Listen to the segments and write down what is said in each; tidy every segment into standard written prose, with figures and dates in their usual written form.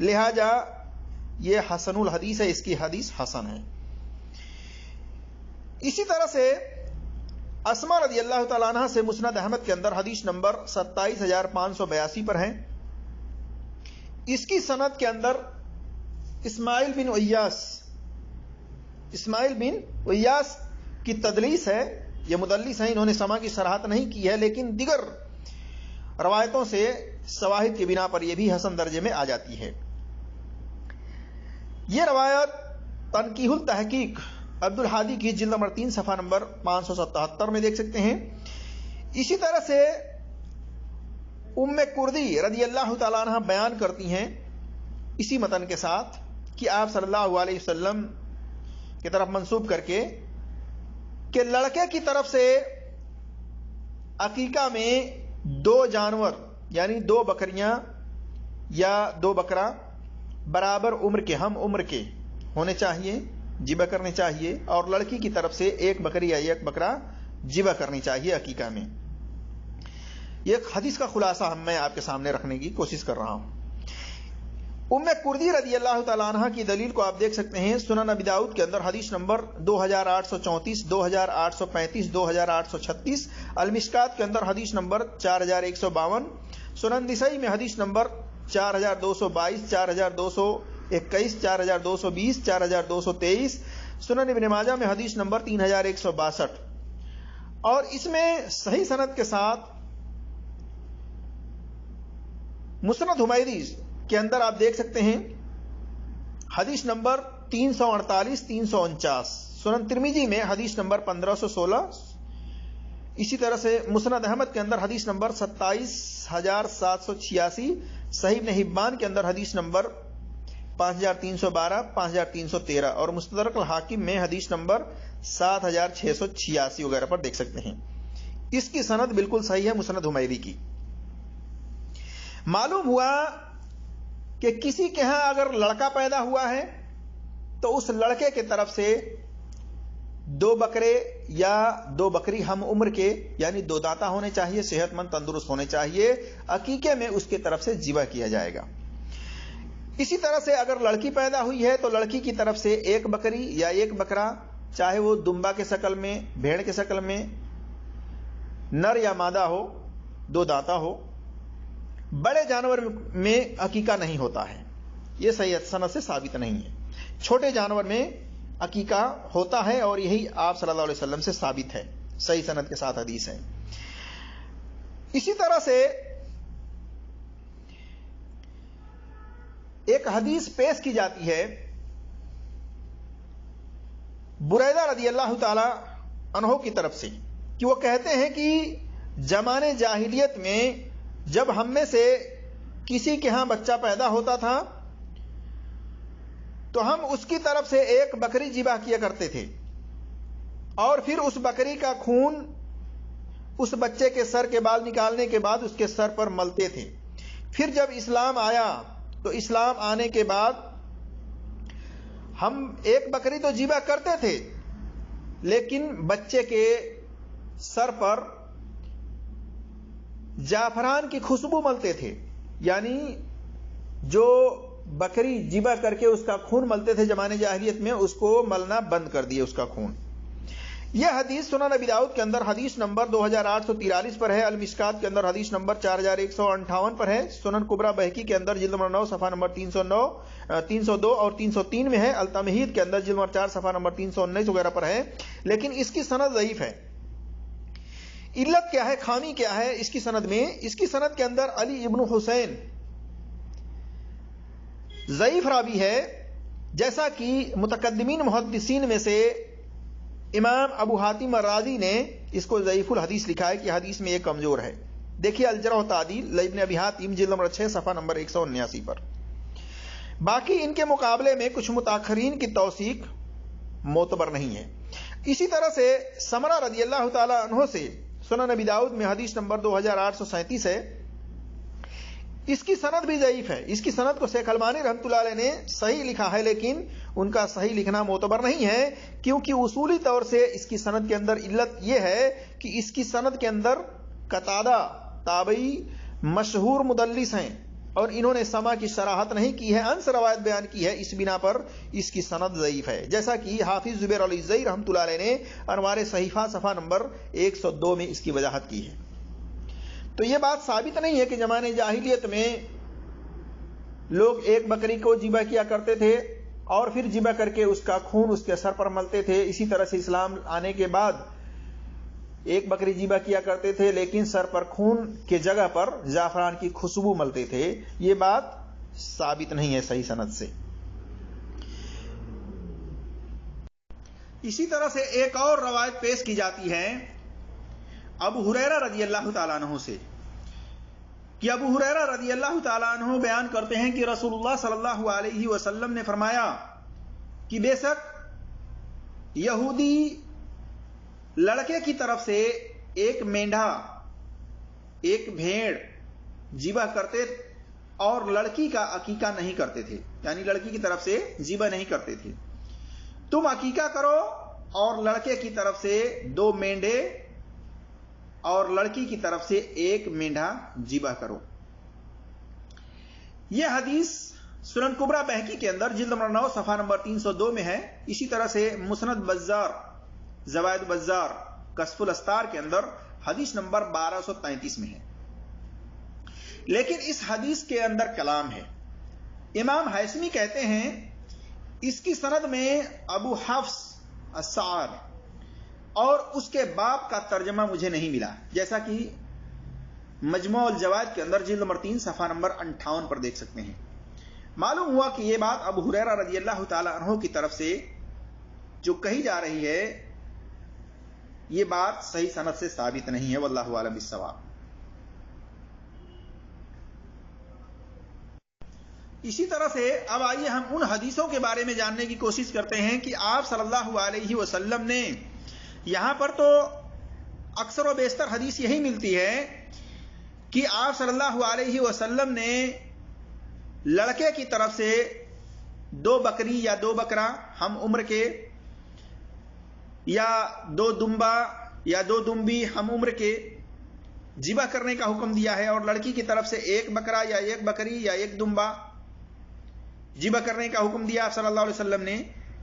لہذا یہ حسن الحدیث ہے، اس کی حدیث حسن ہے۔ اسی طرح سے اسما رضی اللہ تعالیٰ عنہ سے مسند احمد کے اندر حدیث نمبر 27582 پر ہے۔ اس کی سند کے اندر اسماعیل بن ایاس کی تدلیس ہے، یہ مدلس ہیں، انہوں نے سما کی صراحت نہیں کی ہے، لیکن دیگر روایتوں سے شواہد کی بنا پر یہ بھی حسن درجے میں آ جاتی ہے۔ یہ روایت تنقیح التحقیق عبد الحادی کی جلد نمبر 3 صفحہ نمبر 577 میں دیکھ سکتے ہیں۔ اسی طرح سے ام کردی رضی اللہ تعالیٰ عنہ بیان کرتی ہیں اسی متن کے ساتھ کہ آپ صلی اللہ علیہ وسلم کی طرف منسوب کر کے کہ لڑکے کی طرف سے عقیقہ میں 2 جانور یعنی 2 بکریاں یا 2 بکرا برابر عمر کے، ہم عمر کے ہونے چاہیے، ذبح کرنے چاہیے، اور لڑکی کی طرف سے 1 بکری یا 1 بکرا ذبح کرنی چاہیے عقیقہ میں۔ یہ حدیث کا خلاصہ میں آپ کے سامنے رکھنے کی کوشش کر رہا ہوں۔ ام کردی رضی اللہ تعالیٰ عنہ کی دلیل کو آپ دیکھ سکتے ہیں سنن ابی داؤد کے اندر حدیث نمبر 2834، 2835، 2836، المشکات کے اندر حدیث نمبر 4152، سنن نسائی میں حدیث نمبر 4222، 4221، 4220، 4223، سنن ابن ماجہ میں حدیث نمبر 3162، اور اس میں صحیح سند کے ساتھ مسند حمیدی کے اندر آپ دیکھ سکتے ہیں حدیث نمبر 348، 349، سنن ترمذی میں حدیث نمبر 1516، اسی طرح سے مسند احمد کے اندر حدیث نمبر 27786، صحیح ابن حبان کے اندر حدیث نمبر 5312، 5313، اور مستدرک الحاکم میں حدیث نمبر 7686 وغیرہ پر دیکھ سکتے ہیں۔ اس کی سند بالکل صحیح ہے مسند حمیدی کی۔ معلوم ہوا کہ کسی کے ہاں اگر لڑکا پیدا ہوا ہے تو اس لڑکے کے طرف سے 2 بکرے یا 2 بکری ہم عمر کے یعنی 2 دانتا ہونے چاہیے، صحت مند تندرست ہونے چاہیے، عقیقے میں اس کی طرف سے ذبح کیا جائے گا۔ اسی طرح سے اگر لڑکی پیدا ہوئی ہے تو لڑکی کی طرف سے 1 بکری یا 1 بکرا، چاہے وہ دمبا کے شکل میں، بھیڑ کے شکل میں، نر یا مادہ ہو، 2 دانتا ہو۔ بڑے جانور میں عقیقہ نہیں ہوتا ہے، یہ صحیح سند سے ثابت نہیں ہے۔ چھوٹے جانور میں عقیقہ ہوتا ہے، اور یہی آپ صلی اللہ علیہ وسلم سے ثابت ہے، صحیح سند کے ساتھ حدیث ہے۔ اسی طرح سے ایک حدیث پیش کی جاتی ہے بریدہ رضی اللہ تعالی عنہ کی طرف سے کہ وہ کہتے ہیں کہ زمانے جاہلیت میں جب ہم میں سے کسی کے ہاں بچہ پیدا ہوتا تھا تو ہم اس کی طرف سے 1 بکری ذبح کیا کرتے تھے، اور پھر اس بکری کا خون اس بچے کے سر کے بال نکالنے کے بعد اس کے سر پر ملتے تھے۔ پھر جب اسلام آیا تو اسلام آنے کے بعد ہم 1 بکری تو ذبح کرتے تھے، لیکن بچے کے سر پر زعفران کی خوشبو ملتے تھے، یعنی جو بکری ذبح کر کے اس کا خون ملتے تھے زمانے جاہلیت میں، اس کو ملنا بند کر دیے اس کا خون۔ یہ حدیث سنن ابی داؤد کے اندر حدیث نمبر 2843 پر ہے، المشکات کے اندر حدیث نمبر 4158 پر ہے، سنن کبریٰ بہقی کے اندر جلد نمبر 9 صفحہ نمبر 302 اور 303 میں ہے، التمہید کے اندر جلد نمبر 4 صفحہ نمبر 319 وغیرہ پر ہے، لیکن اس کی سند ضعیف ہے۔ علت کیا ہے، خامی کیا ہے اس کی سند میں؟ اس کی سند کے اندر علی ابن حسین ضعیف راوی ہے، جیسا کہ متقدمین محدثین میں سے امام ابو حاتم الرازی نے اس کو ضعیف الحدیث لکھا ہے کہ حدیث میں یہ کمزور ہے۔ دیکھیے الجرح و تعدیل ابن ابی حاتم جلد نمبر 6 صفحہ نمبر 179 پر۔ باقی ان کے مقابلے میں کچھ متاخرین کی توثیق معتبر نہیں ہے۔ اسی طرح سے سمرہ رضی اللہ تعالی عنہ سے سنن ابی داؤد میں حدیث نمبر 2837 ہے، اس کی سند بھی ضعیف ہے۔ اس کی سند کو شیخ البانی رحمۃ اللہ علیہ نے صحیح لکھا ہے، لیکن ان کا صحیح لکھنا معتبر نہیں ہے، کیونکہ اصولی طور سے اس کی سند کے اندر علت یہ ہے کہ اس کی سند کے اندر قتادہ تابعی مشہور مدلس ہیں، اور انہوں نے سما کی صراحت نہیں کی ہے، انس روایت بیان کی ہے، اس بنا پر اس کی سند ضعیف ہے، جیسا کہ حافظ زبیر علی زئی رحمۃ اللہ علیہ نے انوار صحیفہ صفحہ نمبر 102 میں اس کی وضاحت کی ہے۔ تو یہ بات ثابت نہیں ہے کہ زمانے جاہلیت میں لوگ ایک بکری کو ذبح کیا کرتے تھے اور پھر ذبح کر کے اس کا خون اس کے سر پر ملتے تھے۔ اسی طرح سے اسلام آنے کے بعد ایک بکری ذبح کیا کرتے تھے لیکن سر پر خون کے جگہ پر زعفران کی خوشبو ملتے تھے۔ یہ بات ثابت نہیں ہے صحیح سند سے۔ اسی طرح سے ایک اور روایت پیش کی جاتی ہے ابو ہریرہ رضی اللہ تعالیٰ عنہ سے، کہ ابو ہریرہ رضی اللہ تعالیٰ عنہ بیان کرتے ہیں کہ رسول اللہ صلی اللہ علیہ وسلم نے فرمایا کہ بے شک یہودی لڑکے کی طرف سے ایک مینڈھا، ایک بھیڑ ذبح کرتے اور لڑکی کا عقیقہ نہیں کرتے تھے، یعنی لڑکی کی طرف سے ذبح نہیں کرتے تھے۔ تم عقیقہ کرو اور لڑکے کی طرف سے 2 مینڈھے اور لڑکی کی طرف سے 1 مینڈھا ذبح کرو۔ یہ حدیث سنن کبریٰ بہقی کے اندر جلد نمبر 9 صفحہ نمبر 302 میں ہے۔ اسی طرح سے مسند بزار، زوائد بزار، کشف الاستار کے اندر حدیث نمبر 1233 میں ہے۔ لیکن اس حدیث کے اندر کلام ہے۔ امام حیثمی کہتے ہیں اس کی سند میں ابو حفص السعد اور اس کے باپ کا ترجمہ مجھے نہیں ملا، جیسا کہ مجموع الجوائد کے اندر جلد نمبر 3 صفحہ نمبر 58 پر دیکھ سکتے ہیں۔ معلوم ہوا کہ یہ بات ابو ہریرہ رضی اللہ تعالی عنہ کی طرف سے جو کہی جا رہی ہے یہ بات صحیح سند سے ثابت نہیں ہے، واللہ اعلم بالصواب۔ اسی طرح سے اب آئیے ہم ان حدیثوں کے بارے میں جاننے کی کوشش کرتے ہیں کہ آپ صلی اللہ علیہ وسلم نے، یہاں پر تو اکثر و بیشتر حدیث یہی ملتی ہے کہ آپ صلی اللہ علیہ وسلم نے لڑکے کی طرف سے 2 بکری یا 2 بکرا ہم عمر کے، یا 2 دمبا یا 2 دمبی ہم عمر کے ذبح کرنے کا حکم دیا ہے، اور لڑکی کی طرف سے 1 بکرا یا 1 بکری یا 1 دمبا ذبح کرنے کا حکم دیا آپ صلی اللہ علیہ وسلم نے۔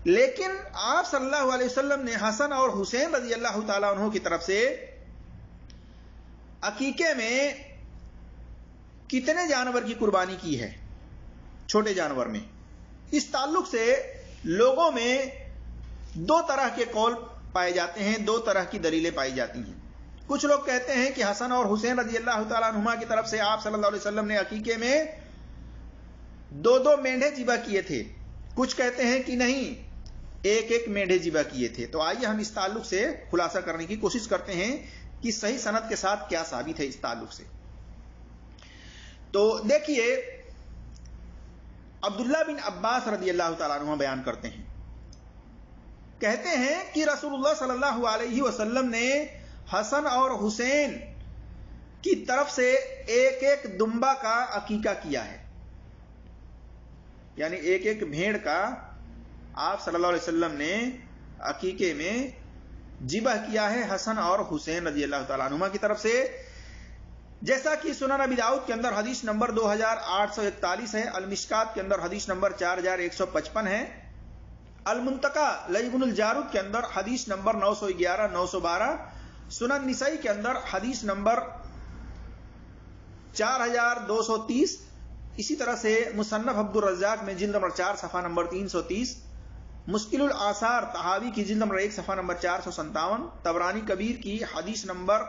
لیکن آپ صلی اللہ علیہ وسلم نے حسن اور حسین رضی اللہ تعالیٰ عنہ کی طرف سے عقیقے میں کتنے جانور کی قربانی کی ہے، چھوٹے جانور میں؟ اس تعلق سے لوگوں میں 2 طرح کے قول پائے جاتے ہیں، 2 طرح کی دلیلیں پائی جاتی ہیں۔ کچھ لوگ کہتے ہیں کہ حسن اور حسین رضی اللہ تعالیٰ عنہما کی طرف سے آپ صلی اللہ علیہ وسلم نے عقیقے میں 2 مینڈھے ذبح کیے تھے، کچھ کہتے ہیں کہ نہیں 1 مینڈھے ذبح کیے تھے۔ تو آئیے ہم اس تعلق سے خلاصہ کرنے کی کوشش کرتے ہیں کہ صحیح سند کے ساتھ کیا ثابت ہے اس تعلق سے۔ تو دیکھیے عبداللہ بن عباس رضی اللہ تعالیٰ عنہ بیان کرتے ہیں، کہتے ہیں کہ رسول اللہ صلی اللہ علیہ وسلم نے حسن اور حسین کی طرف سے 1 دمبا کا عقیقہ کیا ہے، یعنی 1 بھیڑ کا آپ صلی اللہ علیہ وسلم نے عقیقے میں ذبح کیا ہے حسن اور حسین رضی اللہ تعالیٰ عنہما کی طرف سے، جیسا کہ سنن ابی داؤد کے اندر حدیث نمبر 2841 ہے، المشکات کے اندر حدیث نمبر 4155 ہے، المنتقى لابن الجارود کے اندر حدیث نمبر 911 912، سنن نسائی کے اندر حدیث نمبر 4230، اسی طرح سے مصنف عبد الرزاق میں جلد نمبر 4 صفحہ نمبر 330، مشکل الاثار طحاوی کی جلد نمبر 1 صفحہ نمبر 457، طبرانی کبیر کی حدیث نمبر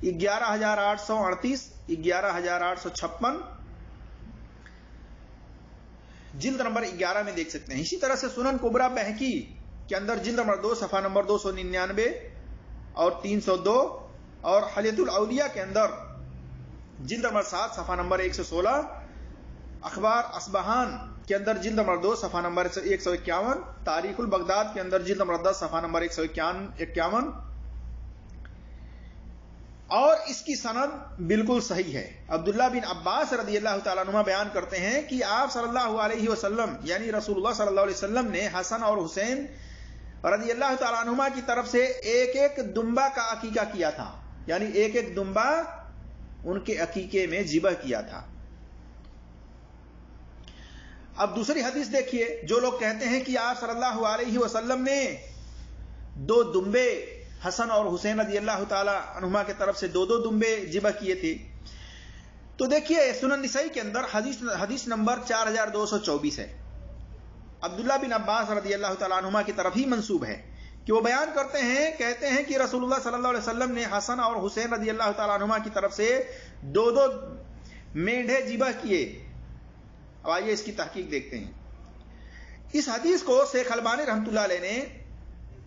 11838 11856 جلد نمبر 11 میں دیکھ سکتے ہیں۔ اسی طرح سے سنن کبریٰ بہقی کے اندر جلد نمبر 2 صفحہ نمبر 299 اور 302، اور حلیۃ الاولیاء کے اندر جلد نمبر 7 صفحہ نمبر 116، اخبار اصبہان کے اندر جلد نمبر 2 صفحہ نمبر 151، تاریخ البغداد کے اندر جلد نمبر 10 صفحہ نمبر 151، اور اس کی سند بالکل صحیح ہے۔ عبداللہ بن عباس رضی اللہ تعالیٰ عنہ بیان کرتے ہیں کہ آپ صلی اللہ علیہ وسلم یعنی رسول اللہ صلی اللہ علیہ وسلم نے حسن اور حسین رضی اللہ تعالیٰ عنہما کی طرف سے 1 دمبا کا عقیقہ کیا تھا، یعنی 1 دمبا ان کے عقیقے میں ذبح کیا تھا۔ اب دوسری حدیث دیکھیے، جو لوگ کہتے ہیں کہ آپ صلی اللہ علیہ وسلم نے 2 دمبے حسن اور حسین رضی اللہ تعالی عنہما کی طرف سے 2 دمبے ذبح کیے تھے، تو دیکھیے سنن نسائی کے اندر حدیث نمبر 4224 ہے، عبداللہ بن عباس رضی اللہ تعالی عنہما کی طرف ہی منسوب ہے کہ وہ بیان کرتے ہیں، کہتے ہیں کہ رسول اللہ صلی اللہ علیہ وسلم نے حسن اور حسین رضی اللہ تعالی عنہما کی طرف سے 2 مینڈھے ذبح کیے۔ اب آئیے اس کی تحقیق دیکھتے ہیں۔ اس حدیث کو شیخ البانی رحمۃ اللہ علیہ نے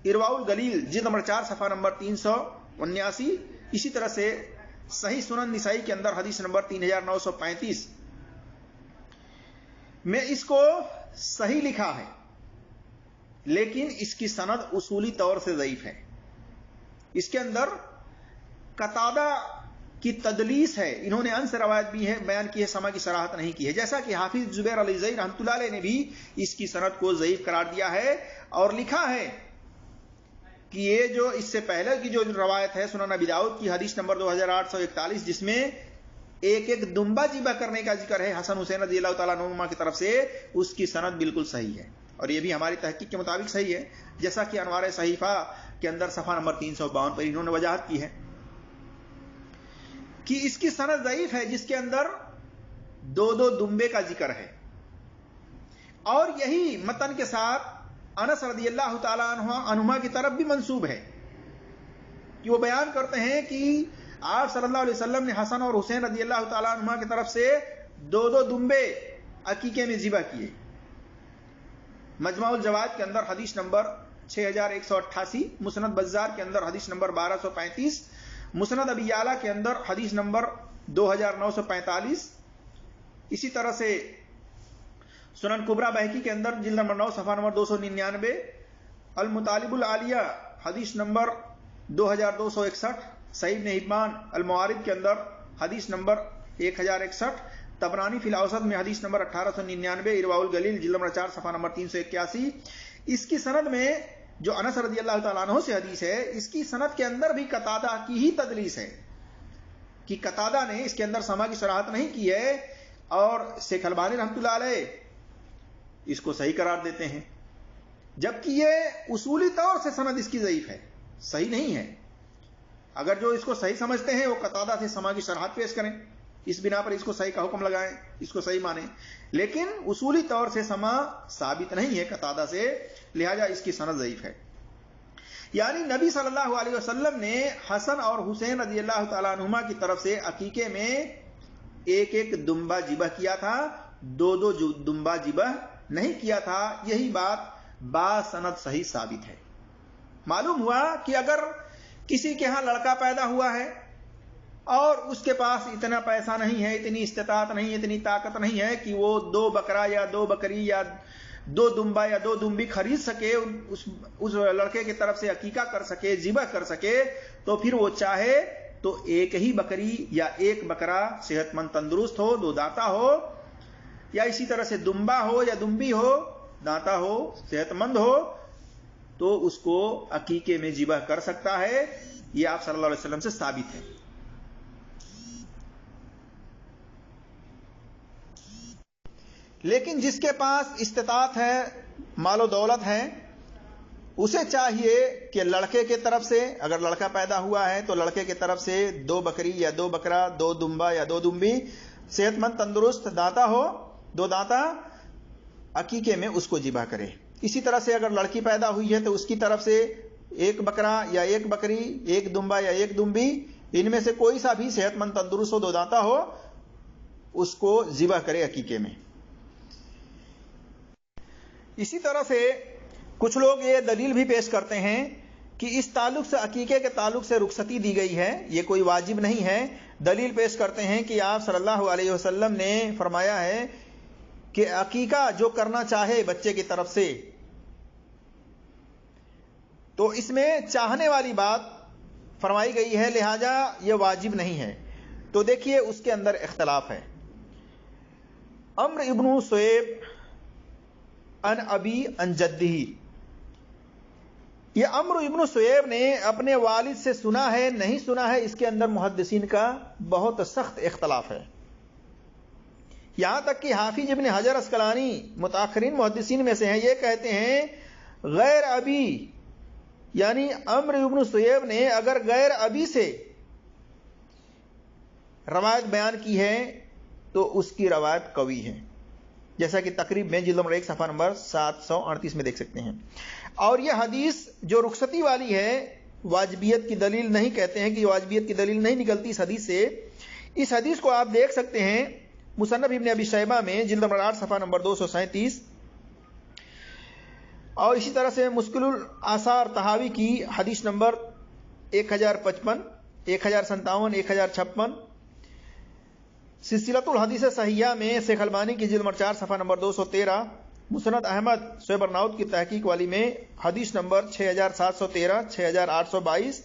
ارواء الغلیل جلد نمبر 4 صفحہ نمبر 379، اسی طرح سے صحیح سنن نسائی کے اندر حدیث نمبر 3935 میں اس کو صحیح لکھا ہے، لیکن اس کی سند اصولی طور سے ضعیف ہے۔ اس کے اندر قتادہ کی تدلیس ہے، انہوں نے ان سے روایت بھی ہے بیان کی ہے، سما کی صراحت نہیں کی ہے، جیسا کہ حافظ زبیر علی زئی رحمۃ اللہ علیہ نے بھی اس کی سند کو ضعیف قرار دیا ہے اور لکھا ہے کہ یہ جو اس سے پہلے کی جو روایت ہے سنن ابی داؤد کی حدیث نمبر 2841 جس میں ایک دمبا ذبح کرنے کا ذکر ہے حسن حسین رضی اللہ تعالیٰ عنہما کی طرف سے، اس کی سند بالکل صحیح ہے اور یہ بھی ہماری تحقیق کے مطابق صحیح ہے، جیسا کہ انوار صحیفہ کے اندر صفحہ نمبر 352 پر انہوں نے وضاحت کی ہے کہ اس کی سند ضعیف ہے جس کے اندر 2 دمبے کا ذکر ہے، اور یہی متن کے ساتھ انس رضی اللہ تعالی عنہما کی طرف بھی منسوب ہے کہ وہ بیان کرتے ہیں کہ آپ صلی اللہ علیہ وسلم نے حسن اور حسین رضی اللہ تعالی عنہما کی طرف سے 2 دمبے عقیقے میں ذبح کیے۔ مجمع الزوائد کے اندر حدیث نمبر 6188، مسند بزار کے اندر حدیث نمبر 1235، مسند ابی یعلا کے اندر حدیث نمبر 2945، اسی طرح سے سنن کبریٰ بہقی کے اندر جلد نمبر 9 صفحہ نمبر 299، المطالب العالیہ حدیث نمبر 2261، صحیح ابن حبان المعارف کے اندر حدیث نمبر 1061، طبرانی فی الاوسط میں حدیث نمبر 1899، ارواء الغلیل جلد نمبر 4 صفحہ نمبر 381۔ اس کی سند میں جو انس رضی اللہ تعالیٰ عنہ سے حدیث ہے، اس کی سند کے اندر بھی قتادہ کی ہی تدلیس ہے کہ قتادہ نے اس کے اندر سما کی صراحت نہیں کی ہے، اور شیخ البانی رحمۃ اللہ علیہ اس کو صحیح قرار دیتے ہیں، جبکہ یہ اصولی طور سے سند اس کی ضعیف ہے، صحیح نہیں ہے۔ اگر جو اس کو صحیح سمجھتے ہیں وہ قتادہ سے سما کی شرحات پیش کریں، اس بنا پر اس کو صحیح کا حکم لگائیں، اس کو صحیح مانیں، لیکن اصولی طور سے سما ثابت نہیں ہے قتادہ سے، لہذا اس کی سند ضعیف ہے۔ یعنی نبی صلی اللہ علیہ وسلم نے حسن اور حسین رضی اللہ تعالیٰ عنہما کی طرف سے عقیقے میں 1 دمبا ذبح کیا تھا، 2 دمبا ذبح نہیں کیا تھا، یہی بات با سند صحیح ثابت ہے۔ معلوم ہوا کہ اگر کسی کے ہاں لڑکا پیدا ہوا ہے اور اس کے پاس اتنا پیسہ نہیں ہے، اتنی استطاعت نہیں ہے، اتنی طاقت نہیں ہے کہ وہ 2 بکرا یا 2 بکری یا 2 دمبا یا 2 دمبی خرید سکے، اس لڑکے کی طرف سے عقیقہ کر سکے، ذبح کر سکے، تو پھر وہ چاہے تو 1 ہی بکری یا 1 بکرا صحت مند تندرست ہو، 2 دانتا ہو، یا اسی طرح سے دمبا ہو یا دمبی ہو، دانتا ہو، صحت مند ہو، تو اس کو عقیقے میں ذبح کر سکتا ہے۔ یہ آپ صلی اللہ علیہ وسلم سے ثابت ہے۔ لیکن جس کے پاس استطاعت ہے، مال و دولت ہے، اسے چاہیے کہ لڑکے کی طرف سے، اگر لڑکا پیدا ہوا ہے تو لڑکے کی طرف سے 2 بکری یا 2 بکرا، 2 دمبا یا 2 دمبی، صحت مند تندرست دانتا ہو، 2 دانتا، عقیقے میں اس کو ذبح کرے۔ اسی طرح سے اگر لڑکی پیدا ہوئی ہے تو اس کی طرف سے 1 بکرا یا 1 بکری، 1 دمبا یا 1 دمبی، ان میں سے کوئی سا بھی صحت مند تندرست ہو، 2 دانتا ہو، اس کو ذبح کرے عقیقے میں۔ اسی طرح سے کچھ لوگ یہ دلیل بھی پیش کرتے ہیں کہ اس تعلق سے، عقیقے کے تعلق سے رخصتی دی گئی ہے، یہ کوئی واجب نہیں ہے۔ دلیل پیش کرتے ہیں کہ آپ صلی اللہ علیہ وسلم نے فرمایا ہے کہ عقیقہ جو کرنا چاہے بچے کی طرف سے، تو اس میں چاہنے والی بات فرمائی گئی ہے، لہذا یہ واجب نہیں ہے۔ تو دیکھیے اس کے اندر اختلاف ہے۔ عمرو ابن سعیب ان ابی ان جدی، یہ عمرو ابن سعیب نے اپنے والد سے سنا ہے نہیں سنا ہے، اس کے اندر محدثین کا بہت سخت اختلاف ہے۔ یہاں تک کہ حافظ ابن حجر اسقلانی متاخرین محدثین میں سے ہیں، یہ کہتے ہیں غیر ابی یعنی عمرو ابن سیب نے اگر غیر ابی سے روایت بیان کی ہے تو اس کی روایت قوی ہے، جیسا کہ تقریب میں جلد نمبر 1 صفحہ نمبر 738 میں دیکھ سکتے ہیں۔ اور یہ حدیث جو رخصتی والی ہے واجبیت کی دلیل نہیں، کہتے ہیں کہ واجبیت کی دلیل نہیں نکلتی اس حدیث سے۔ اس حدیث کو آپ دیکھ سکتے ہیں مصنف ابن ابی شیبہ میں جلد نمبر 8 صفحہ نمبر 237، اور اسی طرح سے مشکل الآثار طحاوی کی حدیث نمبر 1055، 1057، 1056، سلسلۃ الحدیث صحیحہ میں شیخ البانی کی جلد نمبر 4 صفحہ نمبر 213، مسند احمد شعیب ارناؤت کی تحقیق والی میں حدیث نمبر 6713، 6822،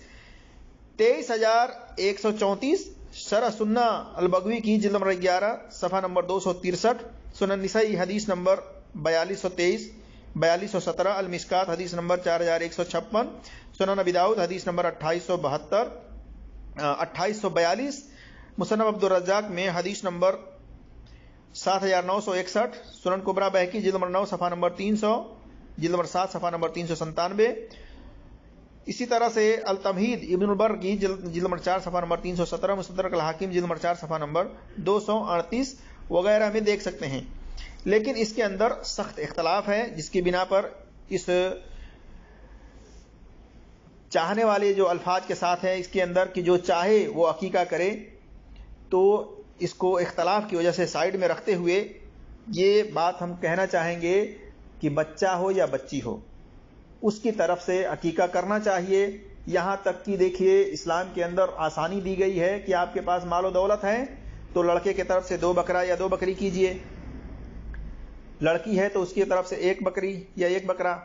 23134، شرح سنہ البغوی کی جلد نمبر 11 صفحہ نمبر 263، سنن نسائی حدیث نمبر 4223، 4217، المشکات حدیث نمبر 4156، سنن ابی داؤد حدیث نمبر 2872، 2842، مصنف عبد الرزاق میں حدیث نمبر 7961، سنن کبریٰ بہقی جلد نمبر 9 صفحہ نمبر 300، جلد نمبر 7 صفحہ نمبر 397، اسی طرح سے التمہید ابن البر کی جلد نمبر 4 صفحہ نمبر 317، مستدرک الحاکم جلد نمبر 4 صفحہ نمبر 238 وغیرہ میں دیکھ سکتے ہیں۔ لیکن اس کے اندر سخت اختلاف ہے، جس کی بنا پر اس چاہنے والے جو الفاظ کے ساتھ ہے اس کے اندر کہ جو چاہے وہ عقیقہ کرے، تو اس کو اختلاف کی وجہ سے سائیڈ میں رکھتے ہوئے یہ بات ہم کہنا چاہیں گے کہ بچہ ہو یا بچی ہو اس کی طرف سے عقیقہ کرنا چاہیے۔ یہاں تک کہ دیکھیے اسلام کے اندر آسانی دی گئی ہے کہ آپ کے پاس مال و دولت ہے تو لڑکے کی طرف سے 2 بکرا یا 2 بکری کیجئے، لڑکی ہے تو اس کی طرف سے 1 بکری یا 1 بکرا۔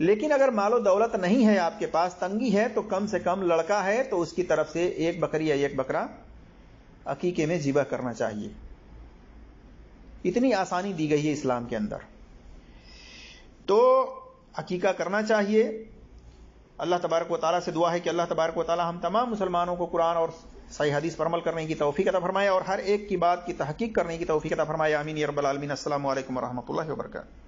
لیکن اگر مال و دولت نہیں ہے آپ کے پاس، تنگی ہے، تو کم سے کم لڑکا ہے تو اس کی طرف سے 1 بکری یا 1 بکرا عقیقے میں ذبح کرنا چاہیے۔ اتنی آسانی دی گئی ہے اسلام کے اندر، تو عقیقہ کرنا چاہیے۔ اللہ تبارک و تعالیٰ سے دعا ہے کہ اللہ تبارک و تعالیٰ ہم تمام مسلمانوں کو قرآن اور صحیح حدیث پر عمل کرنے کی توفیق عطا فرمائے اور ہر ایک کی بات کی تحقیق کرنے کی توفیق عطا فرمائے، آمین یا رب العالمین۔ السلام علیکم ورحمۃ اللہ وبرکاتہ۔